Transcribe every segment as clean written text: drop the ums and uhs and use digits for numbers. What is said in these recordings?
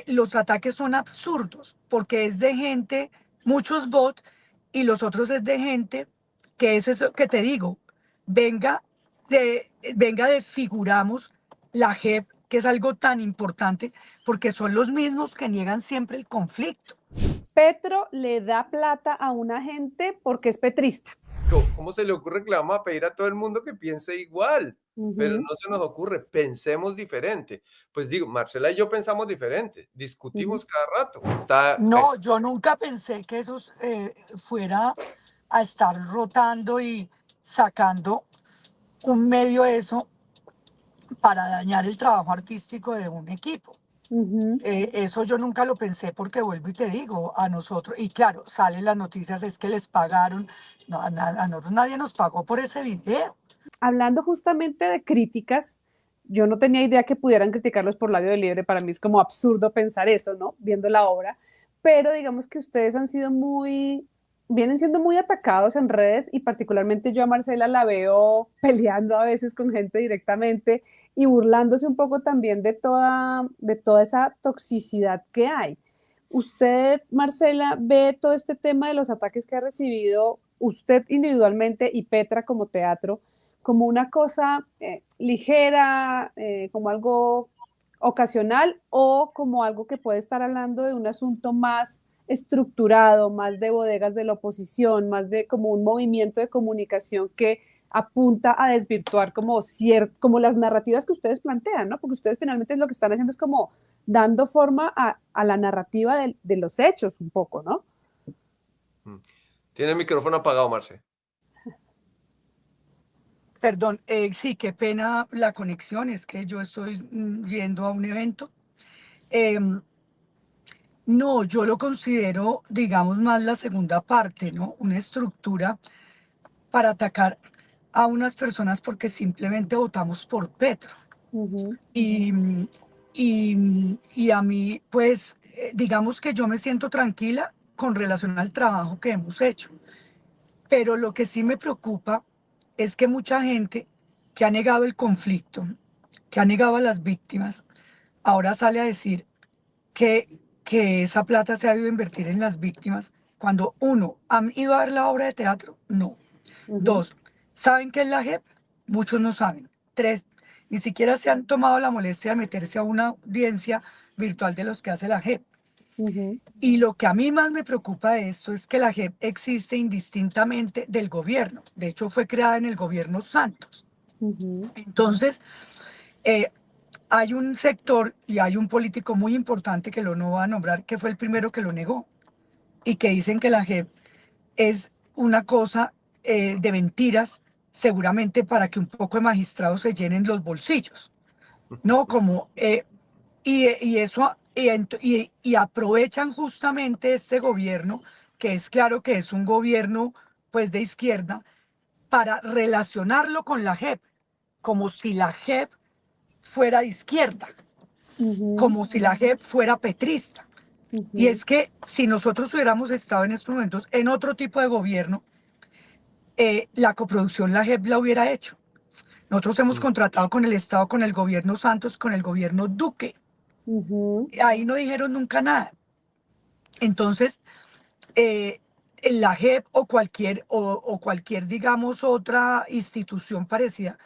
los ataques son absurdos porque es de gente, muchos bots, y los otros es de gente que es eso que te digo, venga, venga desfiguramos la JEP, que es algo tan importante, porque son los mismos que niegan siempre el conflicto. Petro le da plata a una gente porque es petrista. ¿Cómo se le ocurre que le vamos a pedir a todo el mundo que piense igual? Pero Ujú, no se nos ocurre, pensemos diferente. Pues digo, Marcela y yo pensamos diferente, ujú. discutimos cada rato. Está, No, pues, yo nunca pensé que eso fuera a estar rotando y sacando un medio de eso para dañar el trabajo artístico de un equipo. Ujú. Eso yo nunca lo pensé porque vuelvo y te digo, a nosotros, y claro, salen las noticias, es que les pagaron, no, a nosotros nadie nos pagó por ese video. Hablando justamente de críticas, yo no tenía idea que pudieran criticarlos por labio de libre. Para mí es como absurdo pensar eso, ¿no? Viendo la obra. Pero digamos que ustedes han sido vienen siendo muy atacados en redes y particularmente yo a Marcela la veo peleando a veces con gente directamente y burlándose un poco también de toda esa toxicidad que hay. Usted, Marcela, ve todo este tema de los ataques que ha recibido usted individualmente y Petra como teatro como una cosa ligera, como algo ocasional o como algo que puede estar hablando de un asunto más estructurado, más de bodegas de la oposición, más de como un movimiento de comunicación que apunta a desvirtuar como las narrativas que ustedes plantean, ¿no? Porque ustedes finalmente lo que están haciendo es como dando forma a la narrativa de los hechos un poco, ¿no? mm. Tiene el micrófono apagado, Marce. Perdón, sí, qué pena la conexión, es que yo estoy yendo a un evento. Em, no, yo lo considero, digamos, más la segunda parte, ¿no? Una estructura para atacar a unas personas porque simplemente votamos por Petro. Ujú, Y, y a mí, pues, digamos que yo me siento tranquila con relación al trabajo que hemos hecho. Pero lo que sí me preocupa es que mucha gente que ha negado el conflicto, que ha negado a las víctimas, ahora sale a decir que esa plata se ha ido a invertir en las víctimas, cuando uno, ¿han ido a ver la obra de teatro? No. ujú, Dos, ¿saben qué es la JEP? Muchos no saben. Tres, ni siquiera se han tomado la molestia de meterse a una audiencia virtual de los que hace la JEP. ujú, Y lo que a mí más me preocupa de esto es que la JEP existe indistintamente del gobierno. De hecho, fue creada en el gobierno Santos. ujú. Entonces, eh, hay un sector y hay un político muy importante que lo no va a nombrar, que fue el primero que lo negó y que dicen que la JEP es una cosa de mentiras, seguramente para que un poco de magistrados se llenen los bolsillos. No, como, y eso, y aprovechan justamente este gobierno, que es claro que es un gobierno pues de izquierda, para relacionarlo con la JEP, como si la JEP fuera de izquierda, Ujú, como si la JEP fuera petrista. Y ujú, es que si nosotros hubiéramos estado en estos momentos en otro tipo de gobierno, la coproducción la JEP la hubiera hecho. Nosotros hemos Mm. contratado con el Estado, con el gobierno Santos, con el gobierno Duque. ujú, Ahí no dijeron nunca nada. Entonces, eh, la JEP o cualquier, digamos, otra institución parecida,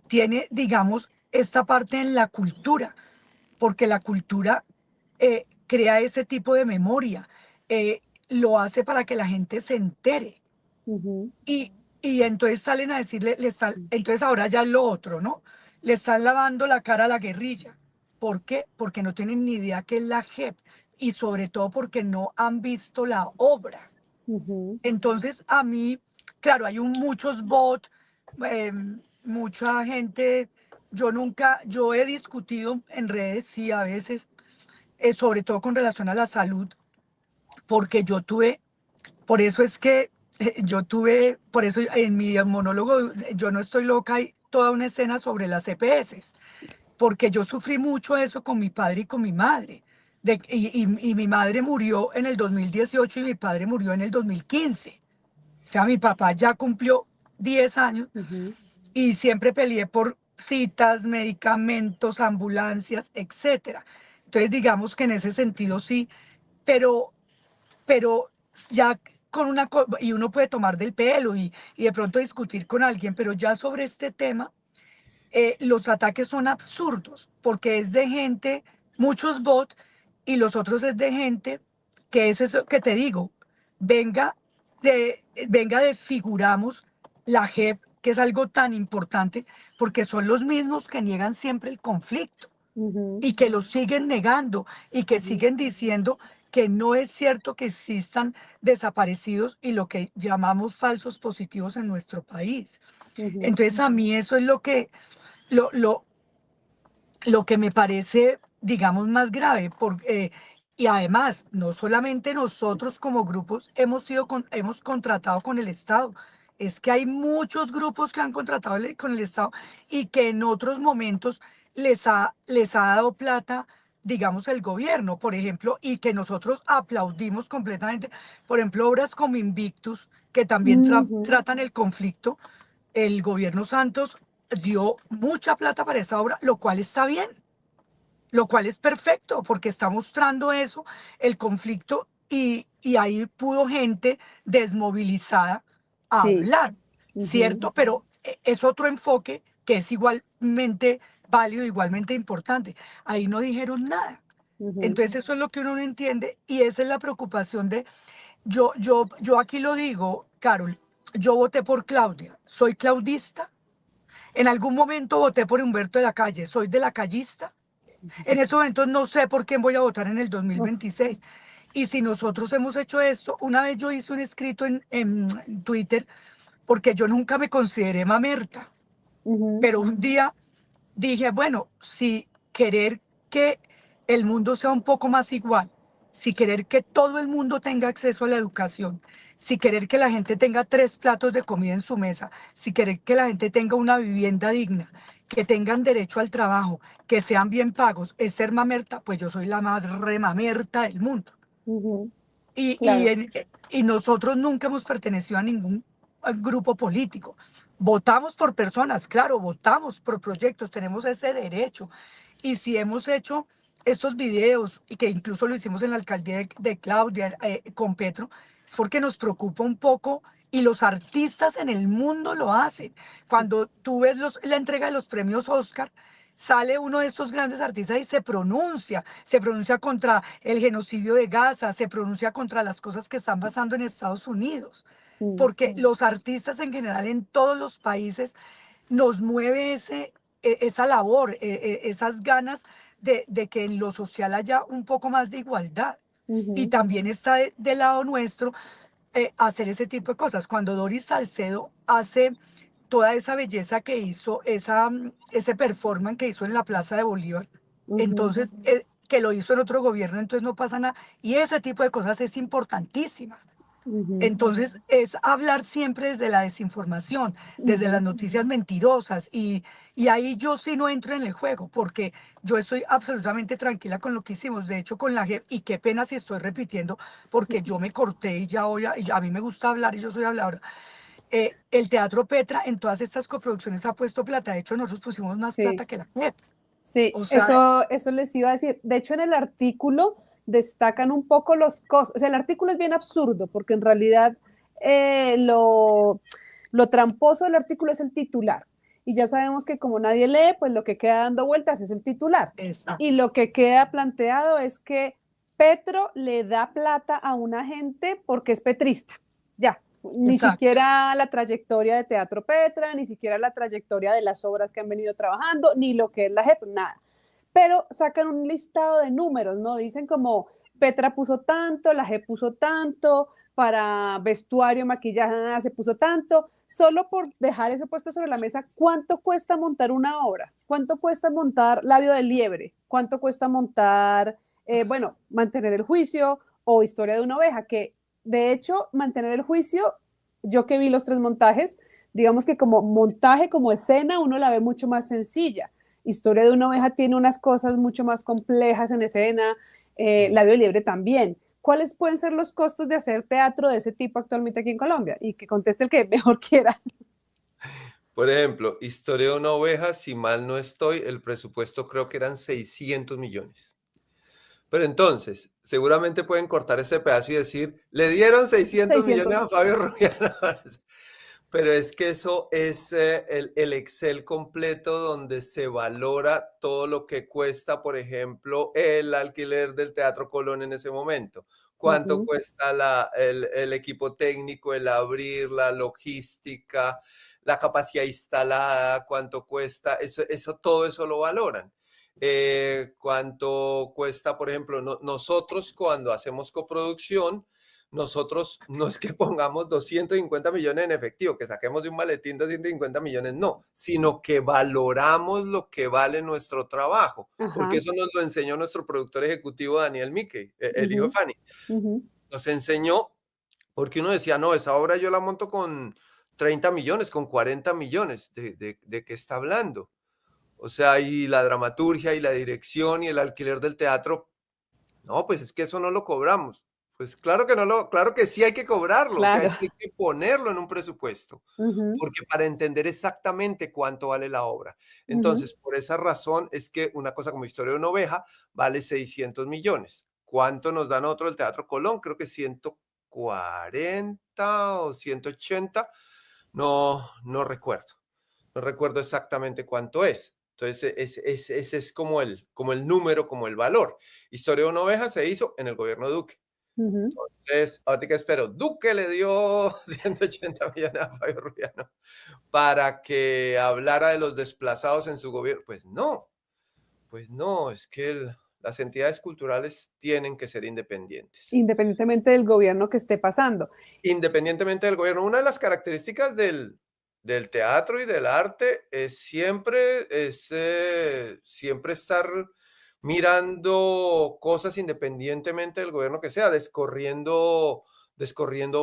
tiene, digamos, esta parte en la cultura, porque la cultura crea ese tipo de memoria, lo hace para que la gente se entere. ujú. Y, y entonces salen a decirle, entonces ahora ya es lo otro, ¿no? Le están lavando la cara a la guerrilla. ¿Por qué? Porque no tienen ni idea qué es la JEP y sobre todo porque no han visto la obra. Ujú, Entonces a mí, claro, hay muchos bots, mucha gente, yo he discutido en redes, sí, a veces, sobre todo con relación a la salud, porque yo tuve por eso es que yo tuve, por eso en mi monólogo, yo no estoy loca, hay toda una escena sobre las EPS, porque yo sufrí mucho eso con mi padre y con mi madre. Y mi madre murió en el 2018 y mi padre murió en el 2015. O sea, mi papá ya cumplió 10 años ujú, y siempre peleé por citas, medicamentos, ambulancias, etcétera. Entonces, digamos que en ese sentido sí, pero, pero ya con y uno puede tomar del pelo y de pronto discutir con alguien, pero ya sobre este tema, los ataques son absurdos, porque es de gente, muchos bots, y los otros es de gente que es eso que te digo, venga, venga desfiguramos la JEP, que es algo tan importante, porque son los mismos que niegan siempre el conflicto Ujú, y que lo siguen negando y que ujú, siguen diciendo que no es cierto que existan desaparecidos y lo que llamamos falsos positivos en nuestro país. ujú. Entonces a mí eso es lo, lo, lo que me parece, digamos, más grave. Y además, no solamente nosotros como grupos hemos contratado con el Estado, es que hay muchos grupos que han contratado con el Estado y que en otros momentos les ha dado plata, digamos, el gobierno, por ejemplo, y que nosotros aplaudimos completamente. Por ejemplo, obras como Invictus, que también Ujú. tratan el conflicto, el gobierno Santos dio mucha plata para esa obra, lo cual está bien, lo cual es perfecto, porque está mostrando eso, el conflicto, y ahí pudo gente desmovilizada Sí. hablar, Ujú, ¿cierto? Pero es otro enfoque que es igualmente válido, igualmente importante. Ahí no dijeron nada. ujú. Entonces eso es lo que uno no entiende y esa es la preocupación de, yo aquí lo digo, Carol, yo voté por Claudia, soy claudista, en algún momento voté por Humberto de la Calle, soy de la callista. En estos momentos no sé por quién voy a votar en el Uf, 2026. Y si nosotros hemos hecho esto, una vez yo hice un escrito en Twitter, porque yo nunca me consideré mamerta, ujú, pero un día dije, bueno, si querer que el mundo sea un poco más igual, si querer que todo el mundo tenga acceso a la educación, si querer que la gente tenga 3 platos de comida en su mesa, si querer que la gente tenga una vivienda digna, que tengan derecho al trabajo, que sean bien pagos, es ser mamerta, pues yo soy la más remamerta del mundo. ujú. Y, y, Claro. en- y nosotros nunca hemos pertenecido a ningún grupo político. Votamos por personas, claro, votamos por proyectos, tenemos ese derecho. Y si hemos hecho estos videos, y que incluso lo hicimos en la alcaldía de Claudia con Petro, es porque nos preocupa un poco y los artistas en el mundo lo hacen. Cuando tú ves la entrega de los premios Oscar, sale uno de estos grandes artistas y se pronuncia contra el genocidio de Gaza, se pronuncia contra las cosas que están pasando en Estados Unidos, Mm, porque los artistas en general en todos los países nos mueve esa labor, esas ganas de que en lo social haya un poco más de igualdad. Y ujú. también está del lado nuestro hacer ese tipo de cosas. Cuando Doris Salcedo hace toda esa belleza que hizo, ese performance que hizo en la Plaza de Bolívar, Ujú, entonces, que lo hizo en otro gobierno, entonces no pasa nada. Y ese tipo de cosas es importantísima. ujú, Entonces, es hablar siempre desde la desinformación, desde las ujú, noticias mentirosas. Y ahí yo sí no entro en el juego, porque yo estoy absolutamente tranquila con lo que hicimos. De hecho, con la JEP, y qué pena si estoy repitiendo, porque yo me corté y ya y a mí me gusta hablar y yo soy habladora. El Teatro Petra en todas estas coproducciones ha puesto plata. De hecho, nosotros pusimos más sí, plata que la JEP. sí, O sea, eso les iba a decir. De hecho, en el artículo destacan un poco los costos. O sea, el artículo es bien absurdo porque en realidad eh, lo, lo tramposo del artículo es el titular. Y ya sabemos que como nadie lee, pues lo que queda dando vueltas es el titular. Y exacto, lo que queda planteado es que Petro le da plata a una gente porque es petrista. Ya, ni exacto. siquiera la trayectoria de Teatro Petra, ni siquiera la trayectoria de las obras que han venido trabajando, ni lo que es la JEP, nada. Pero sacan un listado de números, ¿no? Dicen como Petra puso tanto, la JEP puso tanto, para vestuario, maquillaje, se puso tanto, solo por dejar eso puesto sobre la mesa, ¿cuánto cuesta montar una obra? ¿Cuánto cuesta montar Labio de Liebre? ¿Cuánto cuesta montar, bueno, mantener el juicio o Historia de una oveja? Que de hecho, mantener el juicio, yo que vi los 3 montajes, digamos que como montaje, como escena, uno la ve mucho más sencilla. Historia de una oveja tiene unas cosas mucho más complejas en escena, Labio Libre también. ¿Cuáles pueden ser los costos de hacer teatro de ese tipo actualmente aquí en Colombia? Y que conteste el que mejor quiera. Por ejemplo, Historia de una oveja, si mal no estoy, el presupuesto creo que eran 600 millones. Pero entonces, seguramente pueden cortar ese pedazo y decir, le dieron 600 600. millones a Fabio Rubiano. Pero es que eso es el Excel completo donde se valora todo lo que cuesta, por ejemplo, el alquiler del Teatro Colón en ese momento. Cuánto Ujú, cuesta el equipo técnico, el abrir, la logística, la capacidad instalada, cuánto cuesta, todo eso lo valoran. Cuánto cuesta, por ejemplo, nosotros cuando hacemos coproducción, nosotros no es que pongamos 250 millones en efectivo, que saquemos de un maletín 250 millones, no, sino que valoramos lo que vale nuestro trabajo, porque ajá, eso nos lo enseñó nuestro productor ejecutivo Daniel Mickey, el hijo de ujú, Fanny. ujú. Nos enseñó, porque uno decía, no, esa obra yo la monto con 30 millones, con 40 millones, ¿de qué está hablando? O sea, y la dramaturgia y la dirección y el alquiler del teatro, no, pues es que eso no lo cobramos. Pues claro que no claro que sí hay que cobrarlo, o sea, Claro. eso hay que ponerlo en un presupuesto, Ujú, porque para entender exactamente cuánto vale la obra. ujú, Entonces, por esa razón es que una cosa como Historia de una oveja vale 600 millones. ¿Cuánto nos dan otro el Teatro Colón? Creo que 140 o 180, no recuerdo. No recuerdo exactamente cuánto es. Entonces, ese es como el número, como el valor. Historia de una oveja se hizo en el gobierno de Duque. ujú. Entonces, ahorita que espero, Duque le dio 180 millones a Fabio Rubiano para que hablara de los desplazados en su gobierno. Pues no, es que las entidades culturales tienen que ser independientes. Independientemente del gobierno que esté pasando. Independientemente del gobierno, una de las características del teatro y del arte siempre estar mirando cosas independientemente del gobierno que sea, descorriendo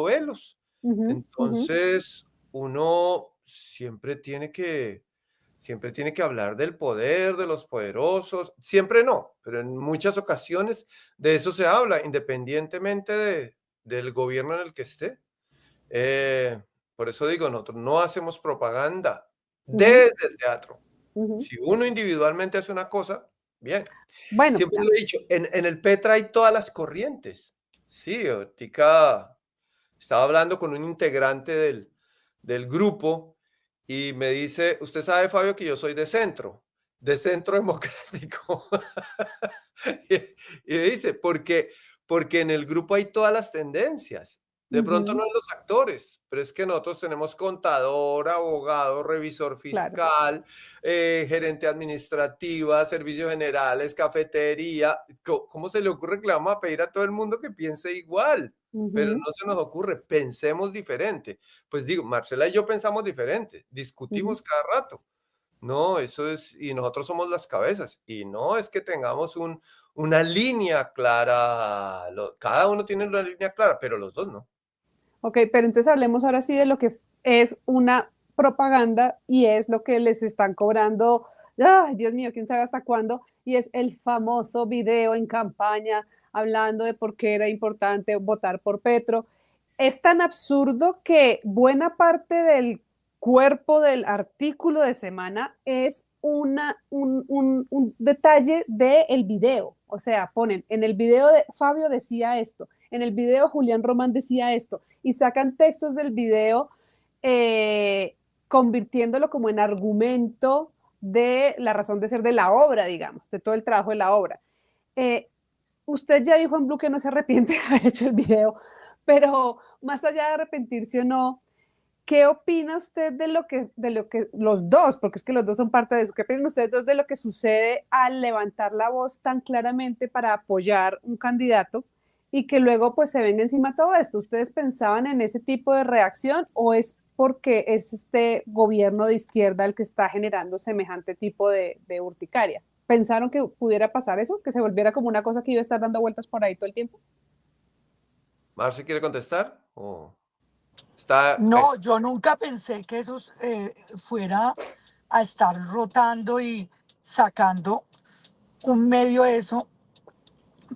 velos. Ujú, ujú, Entonces, uno siempre tiene que hablar del poder, de los poderosos, siempre no, pero en muchas ocasiones de eso se habla, independientemente del gobierno en el que esté. Eh, por eso digo, nosotros no hacemos propaganda ujú, desde el teatro. ujú. Si uno individualmente hace una cosa, bien. Bueno, Siempre lo he dicho, en el Petra hay todas las corrientes. Sí, ahorita estaba hablando con un integrante del grupo y me dice, usted sabe, Fabio, que yo soy de centro democrático. Y, y dice, porque en el grupo hay todas las tendencias. De pronto no ujú, en los actores, pero es que nosotros tenemos contador, abogado, revisor claro. fiscal, gerente administrativa, servicios generales, cafetería. ¿Cómo se le ocurre que le vamos a pedir a todo el mundo que piense igual? Pero Ujú, no se nos ocurre, pensemos diferente. Pues digo, Marcela y yo pensamos diferente, ujú. discutimos cada rato. No, eso es, y nosotros somos las cabezas, y no es que tengamos una línea clara, cada uno tiene una línea clara, pero los dos no. Ok, pero entonces hablemos ahora sí de lo que es una propaganda y es lo que les están cobrando, ay, Dios mío, quién sabe hasta cuándo, y es el famoso video en campaña hablando de por qué era importante votar por Petro. Es tan absurdo que buena parte del cuerpo del artículo de semana es un detalle del video. O sea, ponen, en el video de Fabio decía esto, en el video Julián Román decía esto, y sacan textos del video eh, convirtiéndolo como en argumento de la razón de ser de la obra, digamos, de todo el trabajo de la obra. Eh, Usted ya dijo en Blue que no se arrepiente de haber hecho el video, pero más allá de arrepentirse o no, ¿qué opina usted de lo que los dos, porque es que los dos son parte de eso, qué opinan ustedes dos de lo que sucede al levantar la voz tan claramente para apoyar un candidato y que luego pues se venga encima todo esto? ¿Ustedes pensaban en ese tipo de reacción o es porque es este gobierno de izquierda el que está generando semejante tipo de urticaria? ¿Pensaron que pudiera pasar eso? ¿Que se volviera como una cosa que iba a estar dando vueltas por ahí todo el tiempo? ¿Marce quiere contestar? ¿O está No, eso? yo nunca pensé que eso fuera a estar rotando y sacando un medio de eso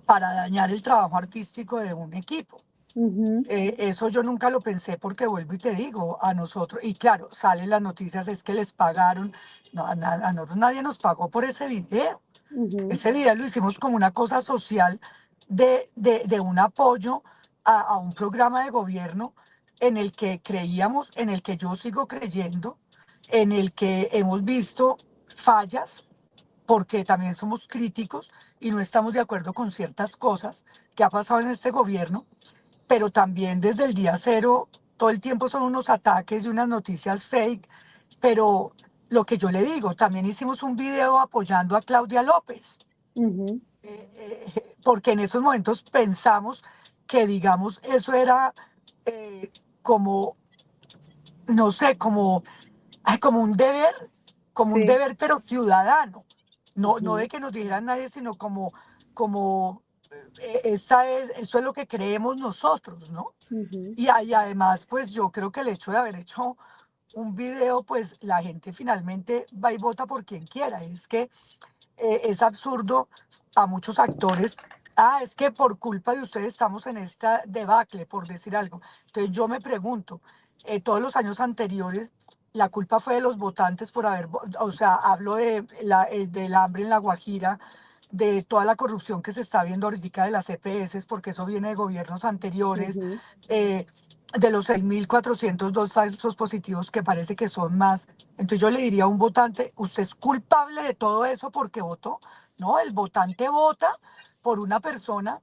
para dañar el trabajo artístico de un equipo. Ujú, Eso yo nunca lo pensé porque vuelvo y te digo, a nosotros, y claro, salen las noticias, es que les pagaron, no, a nosotros nadie nos pagó por ese video. Ujú, Ese video lo hicimos como una cosa social de un apoyo a un programa de gobierno en el que creíamos, en el que yo sigo creyendo, en el que hemos visto fallas, porque también somos críticos y no estamos de acuerdo con ciertas cosas que ha pasado en este gobierno, pero también desde el día cero, todo el tiempo son unos ataques y unas noticias fake, pero lo que yo le digo, también hicimos un video apoyando a Claudia López, ujú, porque en esos momentos pensamos que, digamos, eso era como, no sé, como un sí, deber, pero ciudadano, no de ujú, que nos dijeran nadie, sino como eso es lo que creemos nosotros, ¿no? ujú, Y además, pues yo creo que el hecho de haber hecho un video, pues la gente finalmente va y vota por quien quiera. Es que es absurdo a muchos actores. Ah, es que por culpa de ustedes estamos en esta debacle, por decir algo. Entonces yo me pregunto, todos los años anteriores, la culpa fue de los votantes por o sea, hablo del hambre en La Guajira, de toda la corrupción que se está viendo ahorita de las EPS, porque eso viene de gobiernos anteriores, ujú, eh, de los 6.402 falsos positivos, que parece que son más. Entonces yo le diría a un votante, usted es culpable de todo eso porque votó. No, el votante vota por una persona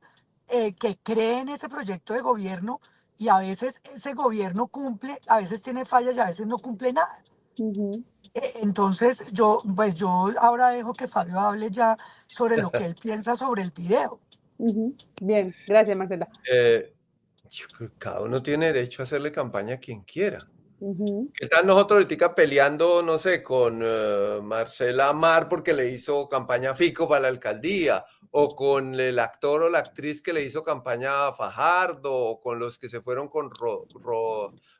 que cree en ese proyecto de gobierno y a veces ese gobierno cumple, a veces tiene fallas y a veces no cumple nada. ujú, Entonces pues yo ahora dejo que Fabio hable ya sobre lo que él piensa sobre el video. ujú. Bien, gracias, Marcela. Eh, yo creo que cada uno tiene derecho a hacerle campaña a quien quiera. Ujú, ¿Qué tal nosotros ahorita peleando, no sé, con Marcela Mar porque le hizo campaña a Fico para la alcaldía? O con el actor o la actriz que le hizo campaña a Fajardo, o con los que se fueron con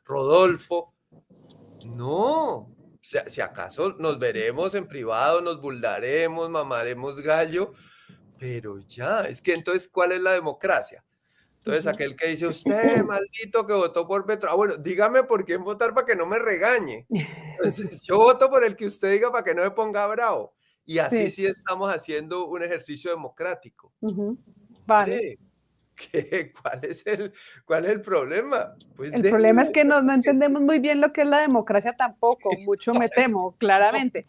Rodolfo. No, o sea, si acaso nos veremos en privado, nos buldaremos, mamaremos gallo, pero ya, es que entonces, ¿cuál es la democracia? Entonces, ujú. aquel que dice, usted, maldito que votó por Petro, bueno, dígame por quién votar para que no me regañe. Entonces, yo voto por el que usted diga para que no me ponga bravo. Y así Sí, sí estamos haciendo un ejercicio democrático. ujú. Vale. Hombre, cuál es el problema? Pues El problema es déjenme que no que- entendemos muy bien lo que es la democracia tampoco, mucho me es temo, claramente.